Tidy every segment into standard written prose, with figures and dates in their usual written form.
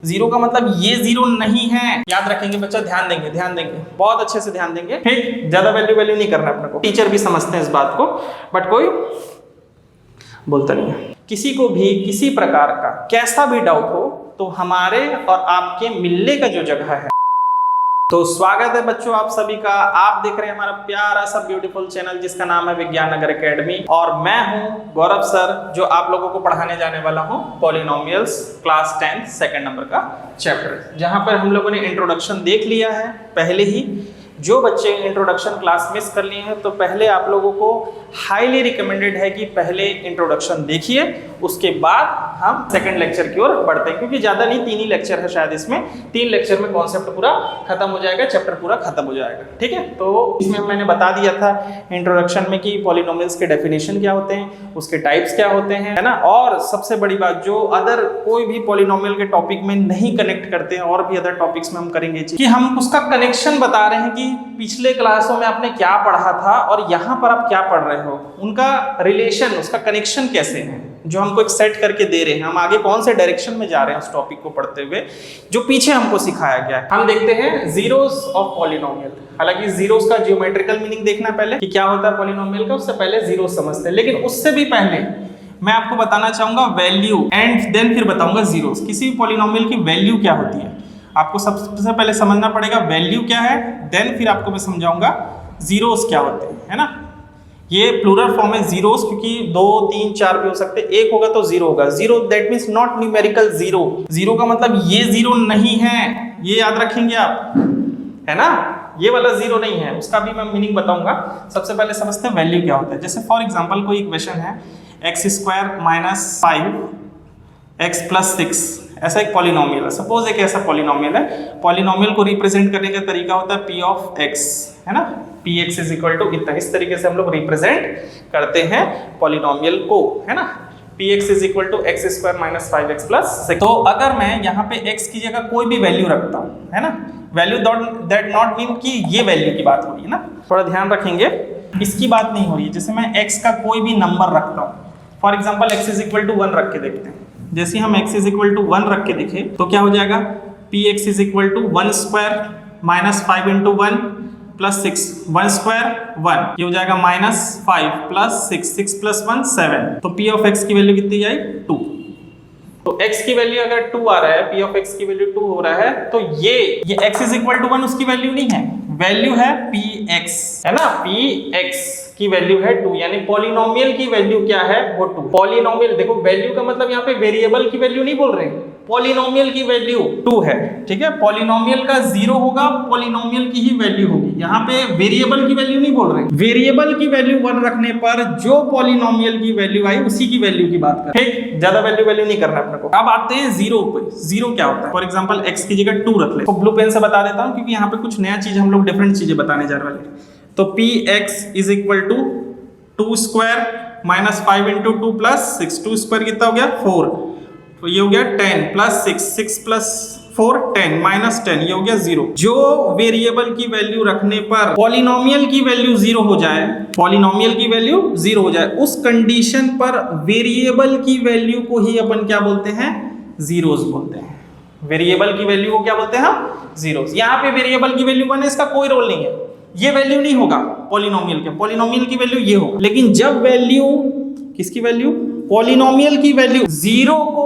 Zero का मतलब ये जीरो नहीं है, याद रखेंगे बच्चा, ध्यान देंगे बहुत अच्छे से ध्यान देंगे, ठीक। ज्यादा वैल्यू नहीं करना अपने को, टीचर भी समझते हैं इस बात को, बट कोई बोलता नहीं है। किसी को भी किसी प्रकार का कैसा भी डाउट हो तो हमारे और आपके मिलने का जो जगह है, तो स्वागत है बच्चों आप सभी का। आप देख रहे हैं हमारा प्यारा सा ब्यूटीफुल चैनल जिसका नाम है विज्ञान नगर एकेडमी, और मैं हूं गौरव सर जो आप लोगों को पढ़ाने जाने वाला हूं पॉलिनोमियल्स क्लास 10 सेकंड नंबर का चैप्टर, जहां पर हम लोगों ने इंट्रोडक्शन देख लिया है पहले ही। जो बच्चे इंट्रोडक्शन क्लास मिस कर लिए हैं तो पहले आप लोगों को हाईली रिकमेंडेड है कि पहले इंट्रोडक्शन देखिए, उसके बाद हम सेकंड लेक्चर की ओर बढ़ते हैं, क्योंकि ज़्यादा नहीं 3 ही लेक्चर है शायद इसमें, 3 लेक्चर में कॉन्सेप्ट पूरा खत्म हो जाएगा, चैप्टर पूरा खत्म हो जाएगा, ठीक है। तो इसमें मैंने बता दिया था इंट्रोडक्शन में कि पॉलिनोमियल्स के डेफिनेशन क्या होते हैं, उसके टाइप्स क्या होते हैं, है ना। और सबसे बड़ी बात जो अदर कोई भी पॉलिनोमियल के टॉपिक में नहीं कनेक्ट करते हैं, और भी अदर टॉपिक्स में हम करेंगे कि हम उसका कनेक्शन बता रहे हैं कि पिछले क्लासों में आपने क्या पढ़ा था और यहाँ पर आप क्या पढ़ रहे हो, उनका रिलेशन, उसका कनेक्शन कैसे है, जो हमको एक सेट करके दे रहे हैं, हम आगे कौन से डायरेक्शन में जा रहे हैं उस टॉपिक को पढ़ते हुए, जो पीछे हमको सिखाया गया है। हम देखते हैं जीरोस ऑफ पॉलिनोमियल। हालांकि जीरोस का जियोमेट्रिकल मीनिंग देखना पहले कि क्या होता है पॉलिनोमियल का, उससे पहले जीरोस समझते हैं। लेकिन उससे भी पहले मैं आपको बताना चाहूंगा वैल्यू, एंड देन फिर बताऊंगा जीरोस। किसी भी पॉलिनोमियल की वैल्यू क्या होती है आपको सबसे पहले समझना पड़ेगा, वैल्यू क्या है, देन फिर आपको मैं समझाऊंगा जीरोस क्या होते हैं, है ना। ये प्लूरल फॉर्म है जीरोस, क्योंकि 2, 3, 4 भी हो सकते हैं, एक होगा तो जीरो होगा। Zero that means not numerical zero. Zero का मतलब ये जीरो नहीं है, ये याद रखेंगे आप, है ना। ये वाला जीरो नहीं है, उसका भी मैं मीनिंग बताऊंगा। सबसे पहले समझते हैं वैल्यू क्या होता है। जैसे फॉर एग्जाम्पल कोई इक्वेशन है x² - 5x + 6, ऐसा एक पॉलिनोमियल है। सपोज एक ऐसा पॉलिनोमियल है, पॉलिनोमियल को रिप्रेजेंट करने का तरीका होता है p ऑफ x, है ना। px = इतना, इस तरीके से हम लोग रिप्रेजेंट करते हैं पॉलिनोमियल को, है ना। px = x² - 5x + 6। तो अगर मैं यहाँ पे x की जगह कोई भी वैल्यू रखता हूँ, है ना, वैल्यू दैट नॉट मीन कि ये वैल्यू की बात हो रही है ना, थोड़ा ध्यान रखेंगे, इसकी बात नहीं हो रही है। जैसे मैं x का कोई भी नंबर रखता हूँ, फॉर एग्जाम्पल x = 1 रख के देखते हैं। जैसे हम x = 1 रख के देखें तो क्या हो जाएगा, px = 1² - 5 × 1 + 6, 1² 1, ये हो जाएगा -5 + 6, 6 + 1 7। तो p ऑफ x की वैल्यू कितनी आई, 2। तो x की वैल्यू अगर 2 आ रहा है, p ऑफ x की वैल्यू 2 हो रहा है, तो ये x = 1 उसकी वैल्यू नहीं है, वैल्यू है px, है ना। px की वैल्यू है 2, यानी पॉलिनोमियल की वैल्यू क्या है, वो 2। पॉलिनोमियल देखो, वैल्यू का मतलब यहाँ पे वेरिएबल की वैल्यू नहीं बोल रहे हैं, पॉलिनोमियल की वैल्यू 2 है, ठीक है। पॉलिनोमियल का 0 होगा, पॉलिनोमियल की ही वैल्यू होगी, यहाँ पे वेरिएबल की वैल्यू नहीं बोल रहे हैं। वेरिएबल की वैल्यू 1 रखने पर जो पॉलिनोमियल की वैल्यू आई उसी की वैल्यू की बात कर, ठीक। ज्यादा वैल्यू नहीं करना अपने को। अब आते हैं जीरो पे। जीरो क्या होता है, फॉर एग्जाम्पल x की जगह 2 रख ले, तो ब्लू पेन से बता देता हूँ, क्योंकि यहाँ पे कुछ नया चीज हम लोग डिफरेंट चीजें बताने जा रहे हैं। तो px = 2² - 5 × 2 + 6, 2² कितना हो गया, 4, तो ये हो गया 10 + 6, 6 + 4 10 -10, ये हो गया 0। जो वेरिएबल की वैल्यू रखने पर पॉलिनोमियल की वैल्यू 0 हो जाए, पॉलिनोमियल की वैल्यू 0 हो जाए, उस कंडीशन पर वेरिएबल की वैल्यू को ही अपन क्या बोलते हैं, जीरोस बोलते हैं। वेरिएबल की वैल्यू को क्या बोलते हैं हम, जीरोस। यहाँ पे वेरिएबल की वैल्यू 1 है, इसका कोई रोल नहीं है, ये वैल्यू नहीं होगा पॉलिनोमियल के, पॉलिनोमियल की वैल्यू ये होगा। लेकिन जब वैल्यू, किसकी वैल्यू, पॉलिनोमियल की वैल्यू 0 को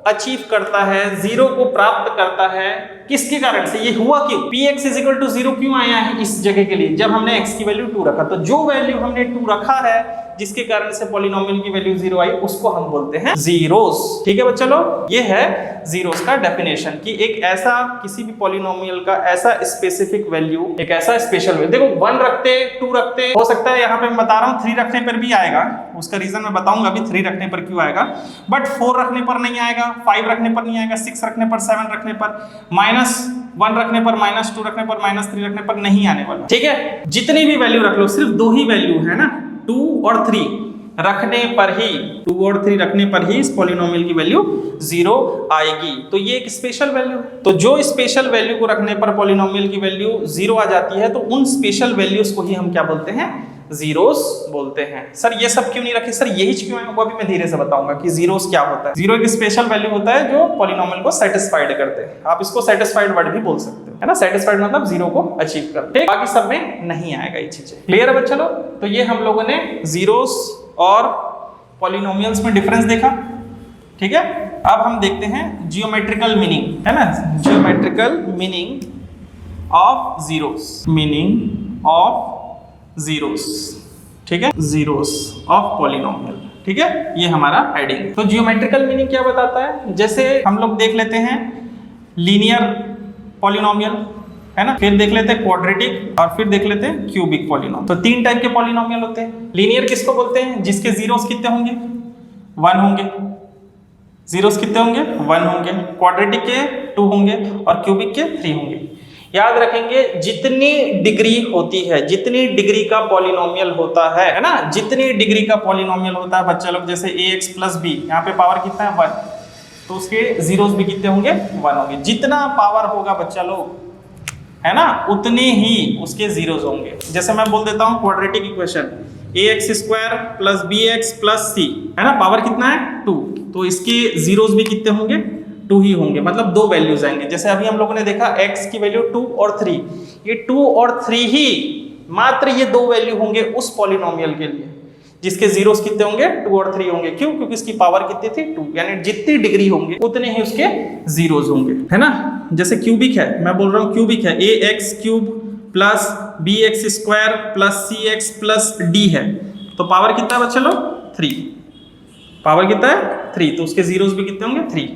अचीव करता है, 0 को प्राप्त करता है, किसके कारण से, ये हुआ क्यों, px = 0 क्यों आया है इस जगह के लिए, जब हमने x की वैल्यू 2 रखा। तो जो वैल्यू हमने 2 रखा है जिसके कारण से पॉलिनोमियल की वैल्यू 0 आई, उसको हम बोलते हैं जीरोस, ठीक है बच्चा लोग। ये है जीरोस का डेफिनेशन, कि एक ऐसा किसी भी पॉलिनोमियल का ऐसा स्पेसिफिक वैल्यू, एक ऐसा स्पेशल वैल्यू। देखो 1 रखते, 2 रखते, हो सकता है यहाँ पे मैं बता रहा हूँ 3 रखने पर भी आएगा, उसका रीजन मैं बताऊंगा अभी 3 रखने पर क्यों आएगा, बट 4 रखने पर नहीं आएगा, 5 रखने पर नहीं आएगा, 6 रखने पर, 7 रखने पर, -1 रखने पर, -2 रखने पर, -3 रखने पर नहीं आने वाला, ठीक है। जितनी भी वैल्यू रख लो, सिर्फ 2 ही वैल्यू है ना, 2 और 3 रखने पर ही, 2 और 3 रखने पर ही इस पॉलिनोमियल की वैल्यू 0 आएगी। तो ये एक स्पेशल वैल्यू, तो जो स्पेशल वैल्यू को रखने पर पॉलिनोमियल की वैल्यू 0 आ जाती है, तो उन स्पेशल वैल्यूज को ही हम क्या बोलते हैं, जीरोस बोलते हैं। सर ये सब क्यों नहीं रखे, सर यही क्यों है, वो भी मैं धीरे से बताऊंगा कि जीरोस क्या होता है। जीरो एक स्पेशल वैल्यू होता है जो पॉलिनोमियल को सेटिस्फाइड करते हैं। आप इसको सेटिस्फाइड वर्ड भी बोल सकते हो, है ना। सेटिस्फाइड मतलब जीरो को अचीव करते हैं, बाकी सब में नहीं आएगा ये चीजें। क्लियर है बच्चा लोग? तो ये हम लोगों ने जीरोस और पॉलिनोमियल्स में डिफरेंस देखा, ठीक है। अब हम देखते हैं जियोमेट्रिकल मीनिंग, है ना, geometrical meaning of zeros, meaning of zeros, ठीक है, जीरोस ऑफ पॉलिनोमियल, ठीक है, ये हमारा हेडिंग। तो जियोमेट्रिकल मीनिंग क्या बताता है, जैसे हम लोग देख लेते हैं लीनियर पॉलिनोमियल, है ना, फिर देख लेते हैं क्वाड्रेटिक और फिर देख लेते हैं क्यूबिक पॉलिनोमियल। तो 3 टाइप के पॉलिनोमियल होते हैं। लीनियर किसको बोलते हैं, जिसके जीरोस कितने होंगे, 1 होंगे। जीरोस कितने होंगे, 1 होंगे। क्वाड्रेटिक के 2 होंगे और क्यूबिक के 3 होंगे। याद रखेंगे जितनी डिग्री होती है, जितनी डिग्री का पॉलिनोमियल होता है ना, जितनी डिग्री का पॉलिनोमियल होता है बच्चा लोग, जैसे ax प्लस b, यहाँ पे पावर कितना है 1, तो उसके जीरोस भी कितने होंगे, 1 होंगे। जितना पावर होगा बच्चा लोग, है ना, उतने ही उसके जीरोस होंगे। जैसे मैं बोल देता हूँ quadratic equation ax square plus bx plus c, है ना, पावर कितना है 2, तो इसके जीरोस भी कितने होंगे, 2 ही होंगे, मतलब 2 वैल्यूज आएंगे। जैसे अभी हम लोगों ने देखा x की वैल्यू 2 और 3, ये 2 और 3 ही, मात्र ये 2 वैल्यू होंगे उस पॉलिनोमियल के लिए जिसके जीरोस कितने होंगे, 2 और 3 होंगे। क्यों? क्योंकि इसकी पावर कितनी थी 2, यानी जितनी डिग्री होंगे उतने ही उसके जीरोस होंगे, है ना। जैसे क्यूबिक है, मैं बोल रहा हूँ क्यूबिक है, ax cube plus bx square plus cx plus d है, तो पावर कितना है बच्चे लोग, 3, पावर कितना है 3, तो उसके जीरोस भी कितने होंगे, 3।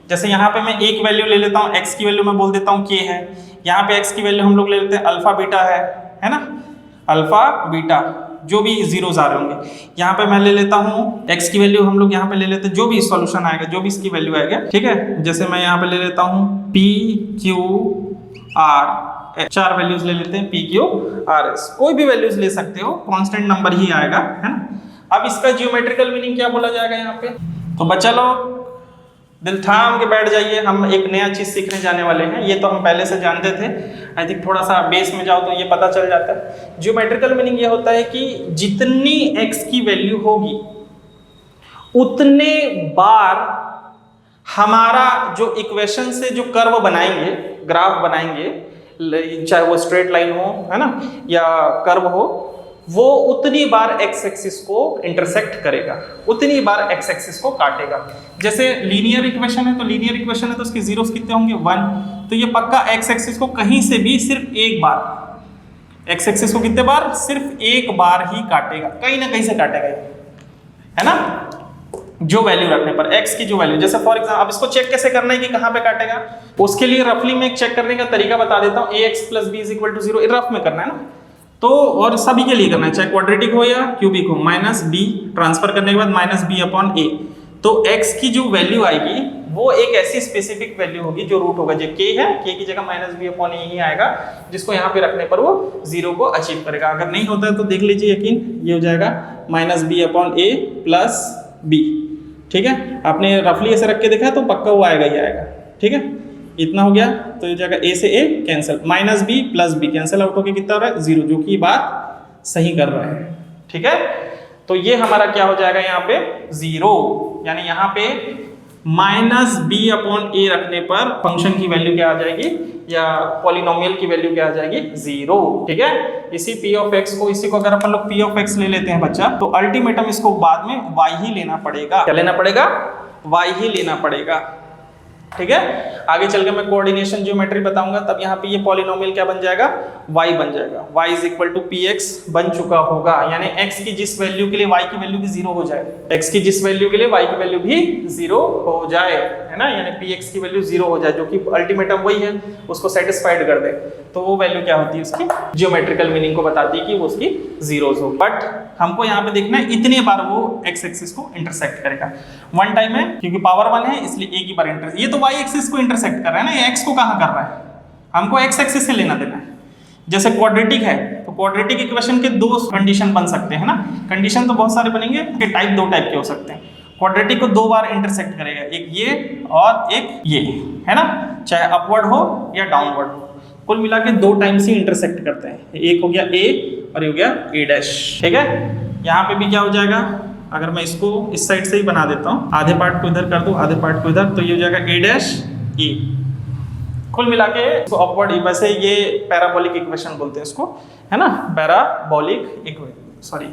जैसे यहाँ पे मैं एक वैल्यू ले लेता हूँ, x की वैल्यू मैं बोल देता हूँ k है, यहाँ पे x की वैल्यू हम लोग ले लेते हैं अल्फा बीटा है ना, अल्फा बीटा, जो भी जीरोस आ रहे होंगे। यहाँ पे मैं ले लेता हूँ x की वैल्यू हम लोग यहाँ पे ले लेते हैं, जो भी सॉल्यूशन आएगा, जो भी इसकी वैल्यू आएगा, ठीक है। जैसे मैं यहाँ पे ले लेता हूँ p q r, 4 वैल्यूज ले लेते हैं, p q r s, कोई भी वैल्यूज ले सकते हो, कांस्टेंट नंबर ही आएगा, है ना। अब इसका जियोमेट्रिकल मीनिंग क्या बोला जाएगा यहाँ पे, तो बच्चा लोग दिल थाम के बैठ जाइए, हम एक नया चीज सीखने जाने वाले हैं। ये तो हम पहले से जानते थे, आई थिंक थोड़ा सा बेस में जाओ तो ये पता चल जाता है। जियोमेट्रिकल मीनिंग ये होता है कि जितनी x की वैल्यू होगी उतने बार हमारा जो इक्वेशन से जो कर्व बनाएंगे, ग्राफ बनाएंगे, चाहे वो स्ट्रेट लाइन हो, है ना, या कर्व हो, वो उतनी बार x एक्सिस को इंटरसेक्ट करेगा, उतनी बार x एक्सिस को काटेगा। जैसे लीनियर इक्वेशन है, तो लीनियर इक्वेशन है तो उसके जीरोस कितने होंगे, 1, तो ये पक्का x एक्सिस को कहीं से भी सिर्फ एक बार, x एक्सिस को कितने बार, सिर्फ एक बार ही काटेगा, कहीं ना कहीं से काटेगा, है ना, जो वैल्यू रखने पर x की जो वैल्यू। जैसे फॉर एग्जाम्पल, अब इसको चेक कैसे करना है कि कहाँ पे काटेगा, उसके लिए रफली में एक चेक करने का तरीका बता देता हूँ। ax plus b is equal to 0, rough में करना है ना, तो और सभी के लिए करना है, चाहे क्वाड्रेटिक हो या क्यूबिक हो, माइनस b ट्रांसफर करने के बाद माइनस b अपॉन a, तो x की जो वैल्यू आएगी वो एक ऐसी स्पेसिफिक वैल्यू होगी जो रूट होगा, जो k है, k की जगह माइनस b अपॉन a ही आएगा, जिसको यहाँ पे रखने पर वो 0 को अचीव करेगा। अगर नहीं होता है तो देख लीजिए, यकीन, ये हो जाएगा minus b upon a plus b, ठीक है। आपने रफली ऐसे रख के देखा तो पक्का वो आएगा ही आएगा, ठीक है। इतना हो गया, तो ये जाएगा a से a cancel, minus b plus b cancel out होके कितना हो रहा है, 0, जो कि बात सही कर रहा है, ठीक है। तो ये हमारा क्या हो जाएगा यहाँ पे 0, यानी यहाँ पे माइनस b अपॉन a रखने पर फंक्शन की वैल्यू क्या आ जाएगी, या पॉलिनोमियल की वैल्यू क्या आ जाएगी, 0, ठीक है। इसी p ऑफ x को, इसी को अगर अपन लोग p ऑफ x ले लेते हैं बच्चा, तो अल्टीमेटम इसको बाद में y ही लेना पड़ेगा। क्या लेना पड़ेगा, y ही लेना पड़ेगा, ठीक है। आगे चल के मैं कोऑर्डिनेशन ज्योमेट्री बताऊंगा, तब यहाँ पे ये पॉलिनोमियल क्या बन जाएगा, y बन जाएगा, y is equal to px बन चुका होगा, यानी x की जिस वैल्यू के लिए y की वैल्यू भी 0 हो जाए, x की जिस वैल्यू के लिए y की वैल्यू भी 0 हो जाए, है ना, यानी px की वैल्यू 0 हो जाए, जो कि अल्टीमेटम वही है, उसको सेटिस्फाइड कर दे, तो वो वैल्यू क्या होती है उसकी, जियोमेट्रिकल मीनिंग को बताती है कि वो उसकी जीरोस हो। बट हमको यहाँ पे देखना है इतने बार वो x एक्सिस को इंटरसेक्ट करेगा, 1 टाइम है क्योंकि पावर 1 है, इसलिए एक ही बार इंटरसेक्ट, ये तो y एक्सिस को इंटरसेक्ट कर रहा है ना, ये x को कहाँ कर रहा है, हमको x एक्सिस से लेना देना है। जैसे क्वाड्रेटिक है, तो क्वाड्रेटिक इक्वेशन के 2 कंडीशन बन सकते हैं ना, कंडीशन तो बहुत सारे बनेंगे, टाइप 2 टाइप के हो सकते हैं। क्वाड्रेटिक को 2 बार इंटरसेक्ट करेगा, एक ये और एक ये, है ना, चाहे अपवर्ड हो या डाउनवर्ड हो, कुल मिला के 2 टाइम्स ही इंटरसेक्ट करते हैं, एक हो गया a और ये हो गया ए डैश। ठीक है, यहाँ पे भी क्या हो जाएगा, अगर मैं इसको इस साइड से ही बना देता हूँ, आधे पार्ट को इधर कर दूँ आधे पार्ट को इधर, तो ये हो जाएगा ए डैश ई। कुल मिला के इसको अपवर्ड, वैसे ये पैराबोलिक इक्वेशन बोलते हैं इसको, है ना, पैराबोलिक सॉरी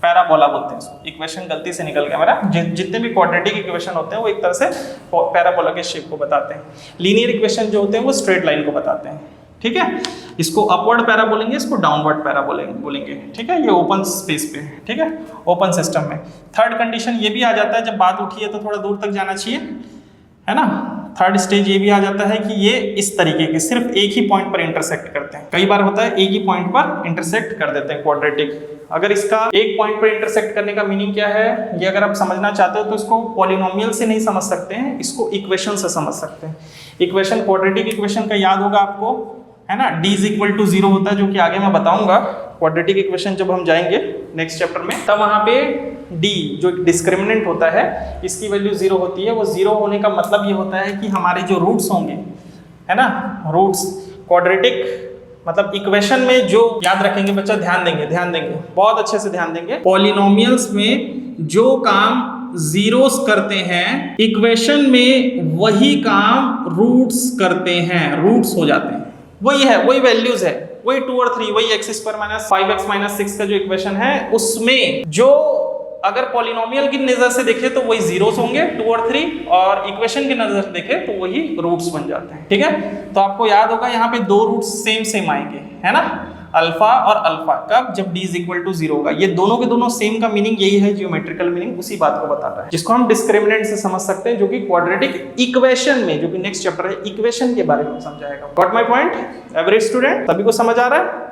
पैराबोला बोलते हैं इसको। इक्वेशन गलती से निकल गया मेरा। जितने भी क्वाड्रेटिक इक्वेशन होते हैं वो एक तरह से पैराबोला के शेप को बताते हैं। लीनियर इक्वेशन जो होते हैं वो स्ट्रेट लाइन को बताते हैं। ठीक है, इसको अपवर्ड पैरा बोलेंगे, इसको डाउनवर्ड पैरा बोलेंगे। ठीक है, ये ओपन स्पेस पे है। ठीक है, ओपन सिस्टम में थर्ड कंडीशन ये भी आ जाता है, जब बात उठी है तो थोड़ा दूर तक जाना चाहिए, है ना। थर्ड स्टेज ये भी आ जाता है कि ये इस तरीके के सिर्फ एक ही पॉइंट पर इंटरसेक्ट करते हैं। कई बार होता है एक ही पॉइंट पर इंटरसेक्ट कर देते हैं क्वाड्रेटिक। अगर इसका एक पॉइंट पर इंटरसेक्ट करने का मीनिंग क्या है, ये अगर आप समझना चाहते हो तो इसको पॉलिनोमियल से नहीं समझ सकते हैं, इसको इक्वेशन से समझ सकते हैं। इक्वेशन क्वाड्रेटिक इक्वेशन का याद होगा आपको, है ना, d इज इक्वल टू 0 होता है, जो कि आगे मैं बताऊंगा। क्वाड्रेटिक इक्वेशन जब हम जाएंगे नेक्स्ट चैप्टर में, तब वहां पे d जो डिस्क्रिमिनेंट होता है इसकी वैल्यू 0 होती है। वो 0 होने का मतलब ये होता है कि हमारे जो रूट्स होंगे, है ना, रूट्स क्वाड्रेटिक मतलब इक्वेशन में जो याद रखेंगे बच्चा, ध्यान देंगे बहुत अच्छे से ध्यान देंगे। पॉलिनोमियल्स में जो काम जीरोस करते हैं, इक्वेशन में वही काम रूट्स करते हैं, रूट्स हो जाते हैं। वही है, वही वैल्यूज है, वही 2 और 3, वही x square minus 5x minus 6 का जो इक्वेशन है, उसमें जो अगर पॉलिनोमियल की नजर से देखे तो वही जीरोस होंगे 2 और 3, और इक्वेशन की नजर से देखे तो वही रूट्स बन जाते हैं। ठीक है, तो आपको याद होगा यहाँ पे दो रूट्स सेम आएंगे, है ना, अल्फा और अल्फा। कब? जब d इज इक्वल टू 0 होगा। ये दोनों के दोनों सेम का मीनिंग यही है, जियोमेट्रिकल मीनिंग उसी बात को बता रहा है, जिसको हम डिस्क्रिमिनेंट से समझ सकते हैं, जो कि क्वाड्रेटिक इक्वेशन में, जो कि नेक्स्ट चैप्टर है, इक्वेशन के बारे में समझाएगा। Got my point every student? सभी को समझ आ रहा है?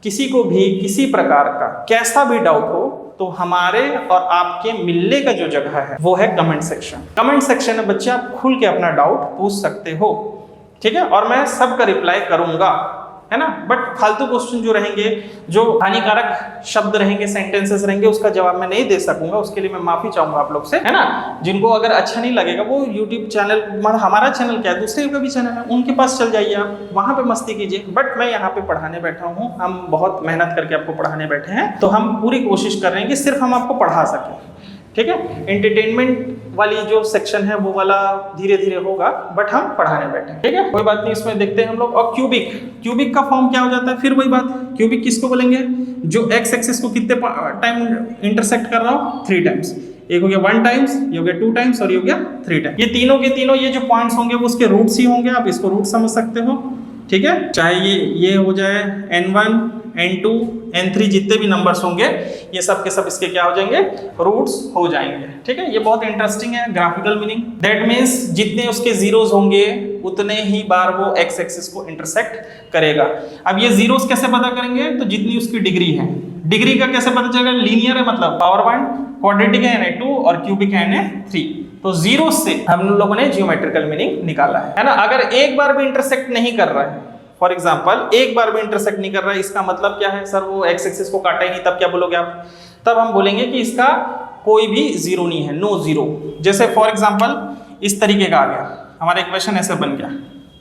किसी को भी किसी प्रकार का कैसा भी डाउट हो तो हमारे और आपके मिलने का जो जगह है वो है कमेंट सेक्शन। कमेंट सेक्शन में बच्चे आप खुल के अपना डाउट पूछ सकते हो। ठीक है, और मैं सबका रिप्लाई करूंगा, है ना। बट फालतू क्वेश्चन जो रहेंगे, जो हानिकारक शब्द रहेंगे, सेंटेंसेस रहेंगे, उसका जवाब मैं नहीं दे सकूंगा। उसके लिए मैं माफी चाहूंगा आप लोग से, है ना। जिनको अगर अच्छा नहीं लगेगा वो यूट्यूब चैनल, हमारा चैनल क्या है, दूसरे का भी चैनल है, उनके पास चल जाइए, आप वहां पे मस्ती कीजिए। बट मैं यहाँ पे पढ़ाने बैठा हूँ, हम बहुत मेहनत करके आपको पढ़ाने बैठे हैं, तो हम पूरी कोशिश कर रहे हैं कि सिर्फ हम आपको पढ़ा सकें। ठीक है, एंटरटेनमेंट वाली जो सेक्शन है वो वाला धीरे धीरे होगा, बट हम पढ़ाने बैठे हैं। ठीक है, कोई बात नहीं, इसमें देखते हैं हम लोग। और क्यूबिक का फॉर्म क्या हो जाता है, फिर वही बात, क्यूबिक किसको बोलेंगे, जो एक्स एक्सिस को कितने टाइम इंटरसेक्ट कर रहा हो, 3 टाइम्स। एक हो गया 1 टाइम्स, ये हो गया 2 टाइम्स, और ये हो गया 3 टाइम्स। ये तीनों के तीनों ये जो पॉइंट्स होंगे वो उसके रूट्स ही होंगे, आप इसको रूट समझ सकते हो। ठीक है, चाहे ये हो जाए n1 n2 n3, जितने भी नंबर्स होंगे ये सब के सब इसके क्या हो जाएंगे, रूट्स हो जाएंगे। ठीक है, ये बहुत इंटरेस्टिंग है, ग्राफिकल मीनिंग। दैट मीन्स जितने उसके जीरोस होंगे उतने ही बार वो एक्स एक्सिस को इंटरसेक्ट करेगा। अब ये जीरोस कैसे पता करेंगे, तो जितनी उसकी डिग्री है, डिग्री का कैसे पता चलेगा, लीनियर है मतलब पावर 1, क्वाड्रेटिक है Na2 और क्यूबिक है Na3। तो जीरो से हम लोगों ने जियोमेट्रिकल मीनिंग निकाला है ना। अगर एक बार भी इंटरसेक्ट नहीं कर रहा है, फॉर एग्जाम्पल एक बार भी इंटरसेक्ट नहीं कर रहा है, इसका मतलब क्या है, सर वो एक्स एक्सिस को काटा ही नहीं, तब क्या बोलोगे आप? तब हम बोलेंगे कि इसका कोई भी जीरो नहीं है, नो जीरो। जैसे फॉर एग्जाम्पल इस तरीके का आ गया, हमारा इक्वेशन ऐसे बन गया।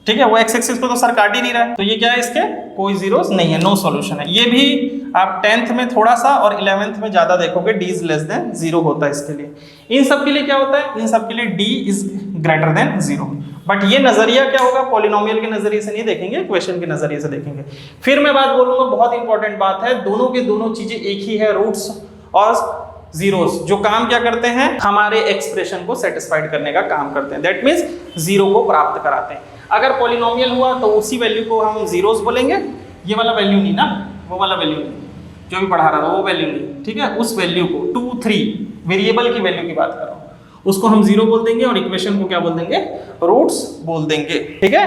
ठीक है, वो एक्स एक्सिस को तो सर काट ही नहीं रहा है, तो ये क्या है, इसके कोई जीरोस नहीं है, नो सॉल्यूशन है। ये भी आप 10th में थोड़ा सा और 11th में ज्यादा देखोगे, d इज लेस देन 0 होता है इसके लिए। इन सब के लिए क्या होता है, इन सब के लिए d is greater than 0। But ये नजरिया क्या होगा, पॉलिनोमियल के नजरिए से नहीं देखेंगे, इक्वेशन के नजरिए से देखेंगे। फिर मैं बात बोलूंगा, बहुत इंपॉर्टेंट बात है, दोनों के दोनों चीजें एक ही है, रूट्स और जीरोस, जो काम क्या करते हैं, हमारे एक्सप्रेशन को सेटिस्फाइड करने का काम करते हैं। दैट मीन्स 0 को प्राप्त कराते हैं। अगर पॉलिनोमियल हुआ तो उसी वैल्यू को हम जीरोस बोलेंगे, ये वाला वैल्यू नहीं ना, वो वाला वैल्यू नहीं, जो भी पढ़ा रहा था वो वैल्यू नहीं। ठीक है, उस वैल्यू को 2, 3 वेरिएबल की वैल्यू की बात कर रहा हूं, उसको हम 0 बोल देंगे और इक्वेशन को क्या बोल देंगे, रूट्स बोल देंगे। ठीक है,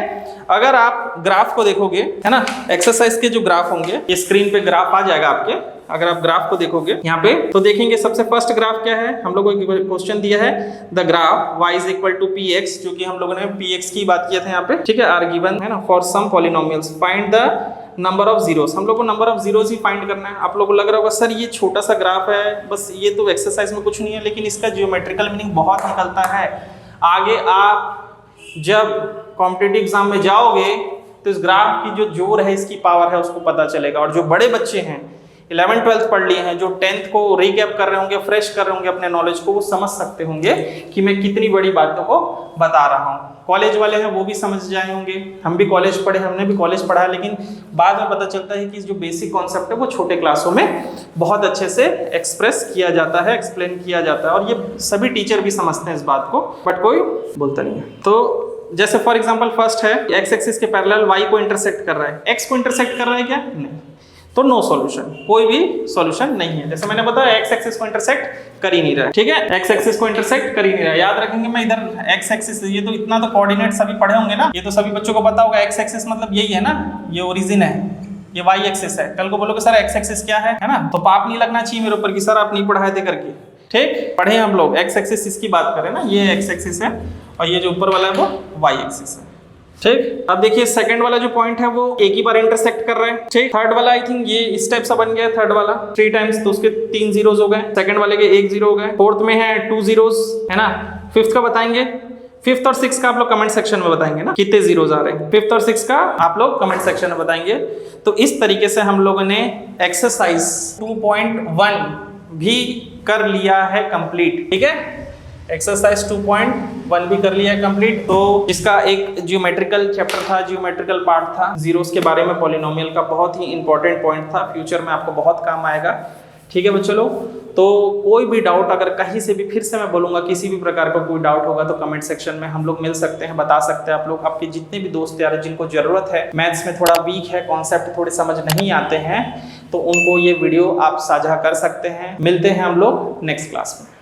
अगर आप ग्राफ को देखोगे, है ना, एक्सरसाइज के जो ग्राफ होंगे, ये स्क्रीन पे ग्राफ आ जाएगा आपके। अगर आप ग्राफ को देखोगे यहाँ पे तो देखेंगे, सबसे फर्स्ट ग्राफ क्या है, हम लोगों को क्वेश्चन दिया है the graph y is equal to px, जो कि हम लोगों ने px की बात किया था यहाँ पे। ठीक है, आर गिवन है ना, for some polynomials find the number of zeros. हम लोग को नंबर ऑफ जीरोस ही फाइंड करना है। आप लोगों को लग रहा होगा सर ये छोटा सा ग्राफ है, बस ये तो एक्सरसाइज में कुछ नहीं है, लेकिन इसका जियोमेट्रिकल मीनिंग बहुत निकलता है। आगे आप जब कॉम्पिटिटिव एग्जाम में जाओगे तो इस ग्राफ की जो जोर है, इसकी पावर है, उसको पता चलेगा। और जो बड़े बच्चे हैं 11th 12th पढ़ लिए हैं, जो 10th को रिकैप कर रहे होंगे, फ्रेश कर रहे होंगे अपने नॉलेज को, वो समझ सकते होंगे कि मैं कितनी बड़ी बातों को बता रहा हूँ। कॉलेज वाले हैं वो भी समझ जाए होंगे, हम भी कॉलेज पढ़े, हमने भी कॉलेज पढ़ा है, लेकिन बाद में पता चलता है कि जो बेसिक कॉन्सेप्ट है वो छोटे क्लासों में बहुत अच्छे से एक्सप्रेस किया जाता है, एक्सप्लेन किया जाता है, और ये सभी टीचर भी समझते हैं इस बात को, बट कोई बोलता नहीं है। तो जैसे फॉर एग्जांपल फर्स्ट है, एक्स एक्सिस के पैरेलल वाई को इंटरसेक्ट कर रहा है, एक्स को इंटरसेक्ट कर रहा है क्या? नहीं, तो नो सॉल्यूशन, कोई भी सॉल्यूशन नहीं है। जैसे मैंने बताया एक्स एक्सिस को इंटरसेक्ट कर ही नहीं रहा है, ठीक है, एक्स एक्सिस को इंटरसेक्ट कर ही नहीं रहा है। याद रखेंगे, मैं इधर एक्स एक्सिस, ये तो इतना तो कोऑर्डिनेट सभी पढ़े होंगे ना, ये तो सभी बच्चों को पता होगा। एक्स एक्सिस मतलब यही है ना, ये ओरिजिन है, ये वाई एक्सिस है। कल को बोलोगे सर एक्स एक्सिस क्या है ना, तो पाप नहीं लगना चाहिए मेरे ऊपर कि सर आप नहीं पढ़ाए थे करके। ठीक, पढ़े हम लोग, एक्स एक्सिस इसकी बात करें ना, ये एक्स एक्सिस है और ये जो ऊपर वाला है वो वाई एक्सिस है। ठीक, अब देखिए सेकंड वाला जो पॉइंट है वो एक ही बार इंटरसेक्ट कर रहा है। ठीक, थर्ड वाला आई थिंक ये इस टाइप सा बन गया, थर्ड वाला 3 टाइम्स, तो उसके 3 जीरोस हो गए, सेकंड वाले के 1 जीरो हो गए, फोर्थ में है 2 जीरोस है ना, फिफ्थ का बताएंगे, फिफ्थ और सिक्स का आप लोग कमेंट सेक्शन में बताएंगे ना कितने जीरोस आ रहे हैं, फिफ्थ और सिक्स का आप लोग कमेंट सेक्शन में बताएंगे। तो इस तरीके से हम लोगों ने एक्सरसाइज 2.1 भी कर लिया है कंप्लीट। ठीक है, एक्सरसाइज 2.1 भी कर लिया है कंप्लीट। तो इसका एक जियोमेट्रिकल चैप्टर था, जियोमेट्रिकल पार्ट था, जीरोस के बारे में, पॉलिनोमियल का बहुत ही इंपॉर्टेंट पॉइंट था, फ्यूचर में आपको बहुत काम आएगा। ठीक है बच्चों लोग, तो कोई भी डाउट अगर कहीं से भी, फिर से मैं बोलूंगा, किसी भी प्रकार का कोई डाउट होगा तो कमेंट सेक्शन में हम लोग मिल सकते हैं, बता सकते हैं आप लोग। आपके जितने भी दोस्त यार जिनको जरूरत है, मैथ्स में थोड़ा वीक है, कॉन्सेप्ट थोड़े समझ नहीं आते हैं, तो उनको ये वीडियो आप साझा कर सकते हैं। मिलते हैं हम लोग नेक्स्ट क्लास में।